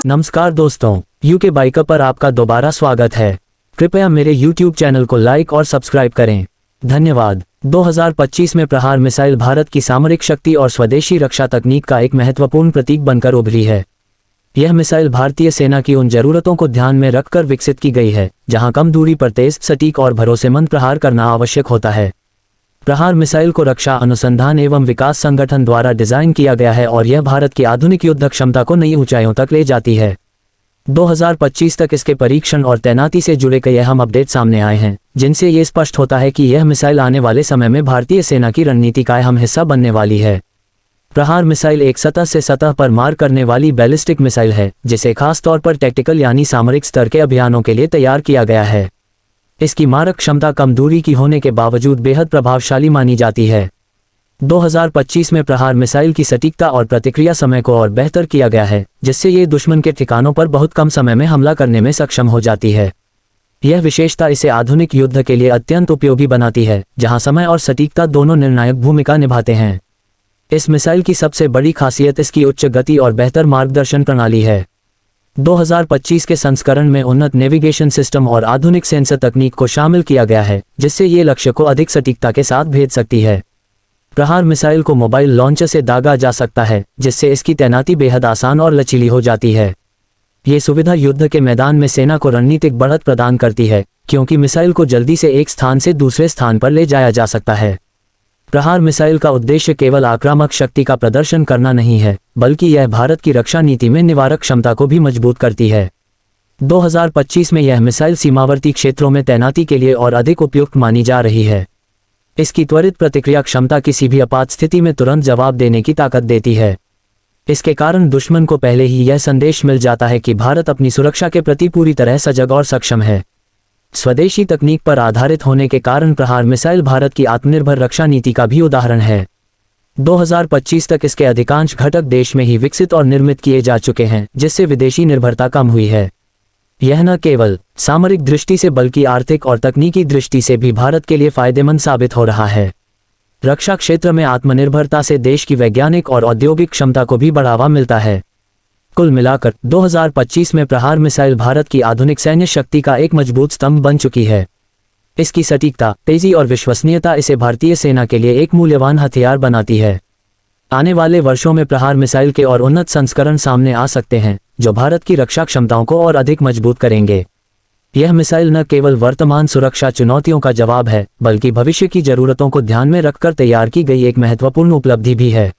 नमस्कार दोस्तों, UK biker पर आपका दोबारा स्वागत है। कृपया मेरे YouTube चैनल को लाइक और सब्सक्राइब करें। धन्यवाद। 2025 में प्रहार मिसाइल भारत की सामरिक शक्ति और स्वदेशी रक्षा तकनीक का एक महत्वपूर्ण प्रतीक बनकर उभरी है। यह मिसाइल भारतीय सेना की उन जरूरतों को ध्यान में रखकर विकसित की गई है जहां कम दूरी पर तेज, सटीक और भरोसेमंद प्रहार करना आवश्यक होता है। प्रहार मिसाइल को रक्षा अनुसंधान एवं विकास संगठन द्वारा डिजाइन किया गया है और यह भारत की आधुनिक युद्ध क्षमता को नई ऊंचाइयों तक ले जाती है। 2025 तक इसके परीक्षण और तैनाती से जुड़े कई अहम अपडेट सामने आए हैं, जिनसे ये स्पष्ट होता है कि यह मिसाइल आने वाले समय में भारतीय सेना की रणनीति का अहम हिस्सा बनने वाली है। प्रहार मिसाइल एक सतह से सतह पर मार करने वाली बैलिस्टिक मिसाइल है, जिसे खास तौर पर टैक्टिकल यानी सामरिक स्तर के अभियानों के लिए तैयार किया गया है। इसकी मारक क्षमता कम दूरी की होने के बावजूद बेहद प्रभावशाली मानी जाती है। 2025 में प्रहार मिसाइल की सटीकता और प्रतिक्रिया समय को और बेहतर किया गया है, जिससे ये दुश्मन के ठिकानों पर बहुत कम समय में हमला करने में सक्षम हो जाती है। यह विशेषता इसे आधुनिक युद्ध के लिए अत्यंत उपयोगी बनाती है, जहां समय और सटीकता दोनों निर्णायक भूमिका निभाते हैं। इस मिसाइल की सबसे बड़ी खासियत इसकी उच्च गति और बेहतर मार्गदर्शन प्रणाली है। 2025 के संस्करण में उन्नत नेविगेशन सिस्टम और आधुनिक सेंसर तकनीक को शामिल किया गया है, जिससे ये लक्ष्य को अधिक सटीकता के साथ भेज सकती है। प्रहार मिसाइल को मोबाइल लॉन्चर से दागा जा सकता है, जिससे इसकी तैनाती बेहद आसान और लचीली हो जाती है। ये सुविधा युद्ध के मैदान में सेना को रणनीतिक बढ़त प्रदान करती है, क्योंकि मिसाइल को जल्दी से एक स्थान से दूसरे स्थान पर ले जाया जा सकता है। प्रहार मिसाइल का उद्देश्य केवल आक्रामक शक्ति का प्रदर्शन करना नहीं है, बल्कि यह भारत की रक्षा नीति में निवारक क्षमता को भी मजबूत करती है। 2025 में यह मिसाइल सीमावर्ती क्षेत्रों में तैनाती के लिए और अधिक उपयुक्त मानी जा रही है। इसकी त्वरित प्रतिक्रिया क्षमता किसी भी आपात स्थिति में तुरंत जवाब देने की ताकत देती है। इसके कारण दुश्मन को पहले ही यह संदेश मिल जाता है कि भारत अपनी सुरक्षा के प्रति पूरी तरह सजग और सक्षम है। स्वदेशी तकनीक पर आधारित होने के कारण प्रहार मिसाइल भारत की आत्मनिर्भर रक्षा नीति का भी उदाहरण है। 2025 तक इसके अधिकांश घटक देश में ही विकसित और निर्मित किए जा चुके हैं, जिससे विदेशी निर्भरता कम हुई है। यह न केवल सामरिक दृष्टि से बल्कि आर्थिक और तकनीकी दृष्टि से भी भारत के लिए फायदेमंद साबित हो रहा है। रक्षा क्षेत्र में आत्मनिर्भरता से देश की वैज्ञानिक और औद्योगिक क्षमता को भी बढ़ावा मिलता है। कुल मिलाकर 2025 में प्रहार मिसाइल भारत की आधुनिक सैन्य शक्ति का एक मजबूत स्तंभ बन चुकी है। इसकी सटीकता, तेजी और विश्वसनीयता इसे भारतीय सेना के लिए एक मूल्यवान हथियार बनाती है। आने वाले वर्षों में प्रहार मिसाइल के और उन्नत संस्करण सामने आ सकते हैं, जो भारत की रक्षा क्षमताओं को और अधिक मजबूत करेंगे। यह मिसाइल न केवल वर्तमान सुरक्षा चुनौतियों का जवाब है, बल्कि भविष्य की जरूरतों को ध्यान में रखकर तैयार की गई एक महत्वपूर्ण उपलब्धि भी है।